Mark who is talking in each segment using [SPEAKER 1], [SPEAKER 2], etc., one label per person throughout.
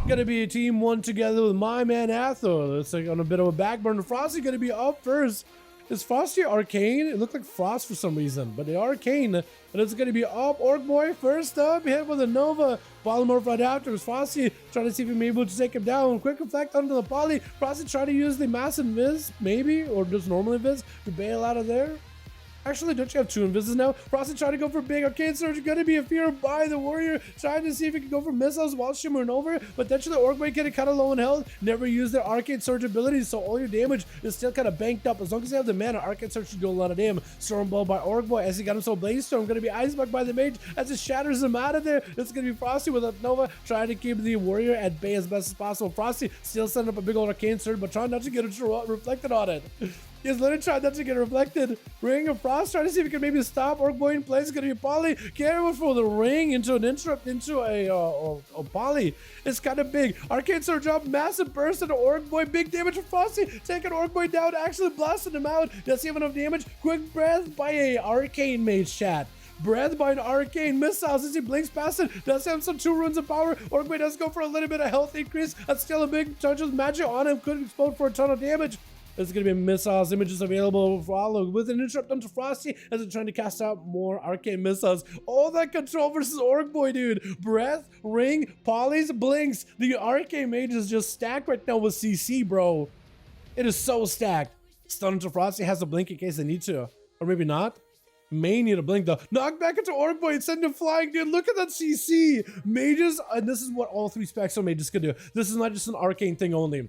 [SPEAKER 1] Gonna be a team one together with my man Athor. Looks like on a bit of a back burner. Frosty gonna be up first. Is Frosty arcane? It looked like Frost for some reason, but they are arcane. And it's going to be up. Orc Boy first up, hit with a Nova. Polymorph right after. It's Frosty trying to see if he may be able to take him down. Quick reflect onto the poly. Frosty trying to use the massive Viz, maybe, or just normally Viz to bail out of there. Actually, don't you have two invises now? Frosty trying to go for big arcane surge. Gonna be a fear by the warrior. Trying to see if he can go for missiles while shimmering over. Potentially, Orc Boy getting kind of low in health. Never use their arcane surge abilities, so all your damage is still kind of banked up. As long as you have the mana, arcane surge should do a lot of damage. Storm Ball by Orc Boy as he got himself Blaze Storm. Gonna be Ice Bug by the mage as it shatters him out of there. It's gonna be Frosty with a Nova trying to keep the warrior at bay as best as possible. Frosty still setting up a big old arcane surge, but trying not to get it reflected on it. He's literally trying not to get reflected. Ring of Frost, trying to see if he can maybe stop Orc Boy in place. It's going to be Poly. Carry for the ring into an interrupt into a Poly. It's kind of big. Arcane Surge up. Massive burst into Orc Boy. Big damage for Frosty. Taking Orc Boy down. Actually blasting him out. Does he have enough damage? Quick breath by a Arcane Mage chat. Breath by an arcane missiles as he blinks past it. Does have some 2 runes of power. Orc Boy does go for a little bit of health increase. That's still a big touch of magic on him. Could explode for a ton of damage. There's going to be missiles, images available for Warlock with an interrupt onto Frosty as they're trying to cast out more arcane missiles. All that control versus Orc Boy, dude. Breath, ring, polys, blinks. The arcane mage is just stacked right now with CC, bro. It is so stacked. Stun into Frosty, has a blink in case they need to. Or maybe not. May need a blink though. Knock back into Orc Boy and send him flying, dude. Look at that CC. Mages, and this is what all 3 Spectral mages can do. This is not just an arcane thing only.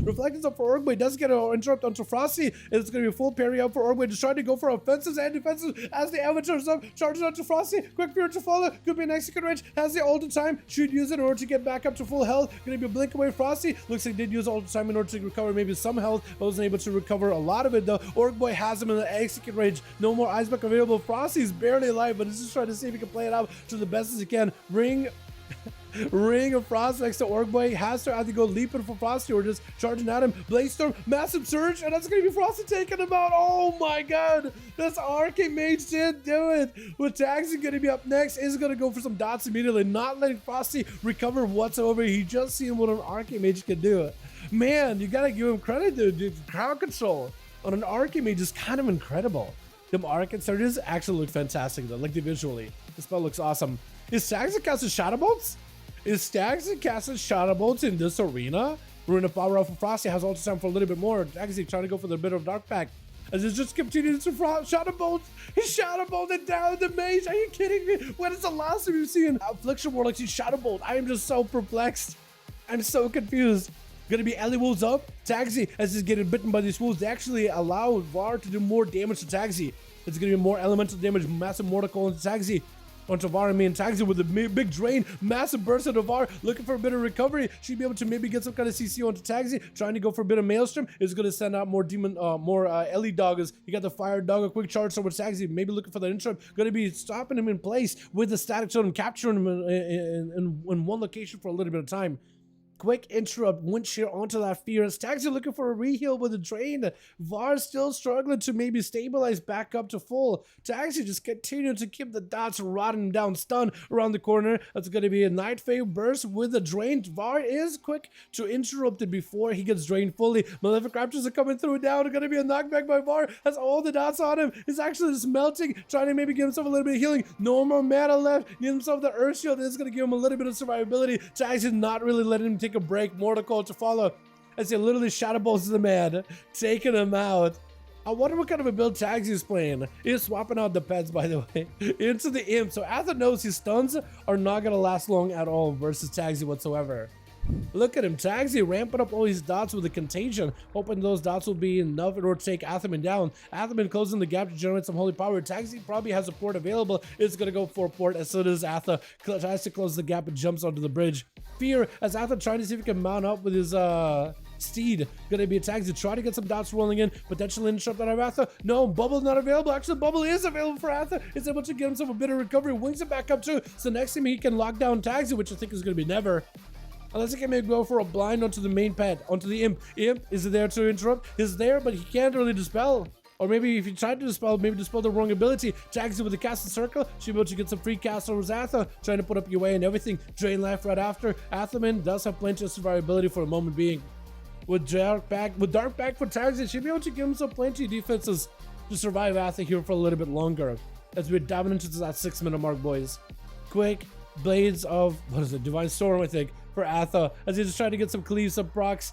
[SPEAKER 1] Reflections up for Orc Boy, does get an interrupt onto Frosty. It's going to be a full parry up for Orc Boy, just trying to go for offensives and defensives as the amateurs up, charging onto Frosty. Quick fear to follow, could be an execute range, has the ult time, should use it in order to get back up to full health. Going to be a blink away Frosty. Looks like he did use ult time in order to recover maybe some health, but wasn't able to recover a lot of it though. Orc Boy has him in the execute range. No more Ice Buck available. Frosty's barely alive, but he's just trying to see if he can play it out to the best as he can. Ring of Frost next to Orc Boy. Has to either go leaping for Frosty or just charging at him. Blaze Storm, massive surge, and that's going to be Frosty taking him out. Oh my god, this Arcane Mage did do it. With Taxi going to be up next, is going to go for some dots immediately, not letting Frosty recover whatsoever. He just seen what an Arcane Mage can do. Man, you got to give him credit, dude. Crowd control on an Arcane Mage is kind of incredible. Them Arcane Surges actually look fantastic though, like visually. The spell looks awesome. Is Stags casting Shadow Bolts? Is Stags casting Shadow Bolts in this arena? We're in a power up for Frosty, has ulti time for a little bit more. Stags trying to go for the bit of Dark Pack. As it just continues to Shadow Bolts. He Shadow Bolted down the mage. Are you kidding me? When is the last time you've seen Affliction Warlock see Shadow Bolt? I am just so perplexed. I'm so confused. Gonna be Ellie Wolves up. Taxi, as he's getting bitten by these wolves, they actually allow Var to do more damage to Taxi. It's gonna be more elemental damage, massive mortal coil into Taxi. Onto Var and me and Taxi with a big drain, massive burst into Var, looking for a bit of recovery. She'd be able to maybe get some kind of CC onto Taxi, trying to go for a bit of Maelstrom. Is going to send out more Ellie doggers. You got the Fire Dog, a quick charge towards Taxi, maybe looking for the interrupt. Going to be stopping him in place with the Static Totem, capturing him in one location for a little bit of time. Quick interrupt, wind shear onto that fear. Taxi looking for a reheal with a drain. Var still struggling to maybe stabilize back up to full. Taxi just continuing to keep the dots rotting him down, stun around the corner. That's going to be a Night Fade burst with a drain. Var is quick to interrupt it before he gets drained fully. Malefic Raptors are coming through down. Going to be a knockback by Var. Has all the dots on him. He's actually just melting, trying to maybe give himself a little bit of healing. No more mana left. Give himself the Earth Shield. It's going to give him a little bit of survivability. Taxi not really letting him take a break. Mortal Coil to follow as he literally Shadow Bolts the man, taking him out. I wonder what kind of a build Taxi is playing. He's swapping out the pets, by the way, into the Imp. So Atha knows his stuns are not going to last long at all versus Taxi whatsoever. Look at him, Taxi ramping up all his dots with the contagion, hoping those dots will be enough in order to take Athaman down. Athaman closing the gap to generate some holy power. Taxi probably has a port available. It's going to go for a port as soon as Atha tries to close the gap and jumps onto the bridge. Fear as Atha trying to see if he can mount up with his steed. Gonna be a Taxi, try to get some dots rolling in, potentially interrupt that of Atha. No, Bubble not available. Actually, Bubble is available for Atha. He's able to get himself a bit of recovery, wings it back up too. So next time he can lock down Taxi, which I think is gonna be never. Unless he can maybe go for a blind onto the main pet, onto the Imp. Imp is there to interrupt. He's there, but he can't really dispel. Or maybe if you tried to dispel, maybe dispel the wrong ability. Tags you with the casting circle. She'll be able to get some free cast over Zatha, trying to put up your way and everything. Drain life right after. Athaman does have plenty of survivability for the moment being. With dark back for tags, she'll be able to give him some plenty of defenses to survive Atha here for a little bit longer. As we're diving into that 6-minute mark, boys. Quick blades of, what is it, Divine Storm, I think, for Atha, as he's just trying to get some cleaves, some procs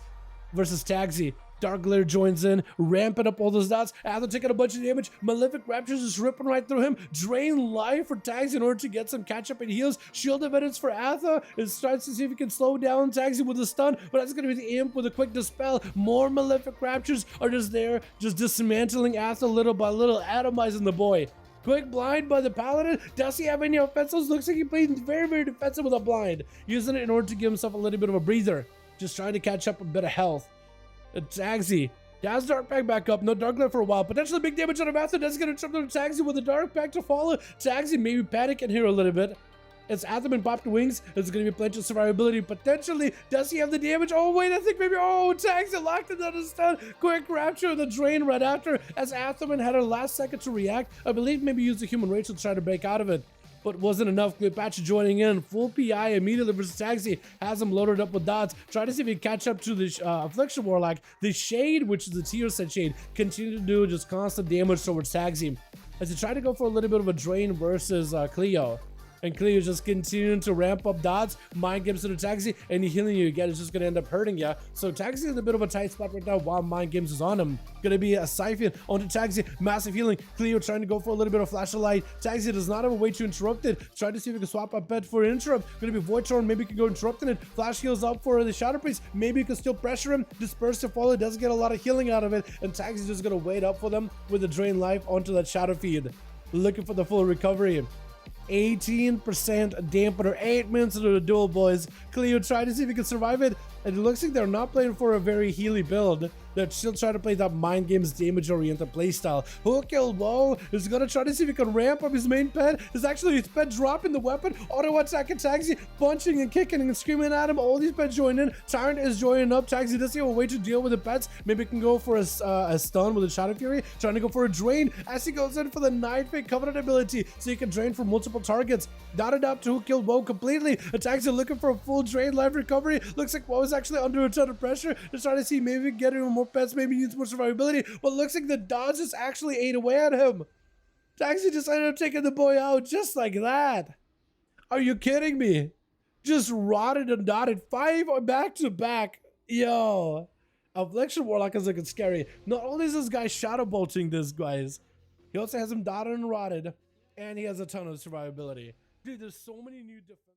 [SPEAKER 1] versus Tagsy. Dark Glare joins in, ramping up all those dots. Atha taking a bunch of damage. Malefic Raptors just ripping right through him. Drain life for Tagsy in order to get some catch up and heals. Shield evidence for Atha. It starts to see if he can slow down Tagsy with a stun, but that's going to be the imp with a quick dispel. More Malefic Raptors are just there, just dismantling Atha little by little, atomizing the boy. Quick blind by the Paladin. Does he have any offensives? Looks like he played very, very defensive with a blind. Using it in order to give himself a little bit of a breather. Just trying to catch up a bit of health. Tagsy has Dark Pack back up. No Dark Glare for a while. Potentially big damage on a Atha. That's going to trip on Tagsy with the Dark Pack to follow. Tagsy maybe panicking here a little bit. It's Athaman popped wings. There's going to be plenty of survivability. Potentially, does he have the damage? Oh, wait, I think maybe, oh, Tagsy locked it on a stun. Quick rapture of the drain right after, as Athaman had her last second to react. I believe maybe used the human rage to try to break out of it, but wasn't enough. Cleopatra joining in. Full PI immediately versus Tagsy. Has him loaded up with dots. Try to see if he can catch up to the Affliction Warlock. The Shade, which is the tier set Shade, continue to do just constant damage towards Tagsy. As he tried to go for a little bit of a drain versus Cleo. And Cleo's just continuing to ramp up dots. Mind Games to the Tagsy, and healing you again is just going to end up hurting you. So Tagsy is in a bit of a tight spot right now while Mind Games is on him. Going to be a Siphon onto Tagsy. Massive healing. Cleo trying to go for a little bit of Flash of Light. Tagsy does not have a way to interrupt it. Trying to see if he can swap up bed for an interrupt. Going to be Void Torn. Maybe he can go interrupting it. Flash heals up for the Shadow Priest. Maybe he can still pressure him. Disperse to follow. Doesn't get a lot of healing out of it. And Tagsy just going to wait up for them with the Drain Life onto that Shadow Feed. Looking for the full recovery. 18% dampener, 8 minutes into the duel, boys. Cleo tried to see if he could survive it, and it looks like they're not playing for a very healy build. They're still trying to play that Mind Games damage-oriented playstyle. Who killed WoW is going to try to see if he can ramp up his main pet. Is actually his pet dropping the weapon. Auto-attack and Tagsy punching and kicking and screaming at him. All these pets join in. Tyrant is joining up. Tagsy doesn't have a way to deal with the pets. Maybe he can go for a stun with a Shadow Fury. Trying to go for a drain as he goes in for the Nightfang Covenant ability, so he can drain from multiple targets. Dotted up to Who Killed WoW completely. Tagsy looking for a full drain life recovery. Looks like WoW is actually under a ton of pressure. Just trying to see maybe getting more pets, maybe needs more survivability, but looks like the dodge just actually ate away at him. Tagsy just ended up taking the boy out just like that. Are you kidding me? Just rotted and dotted 5 back to back. Yo, Affliction Warlock is looking scary. Not only is this guy shadow bolting this, guys, he also has him dotted and rotted, and he has a ton of survivability. Dude, there's so many new defense.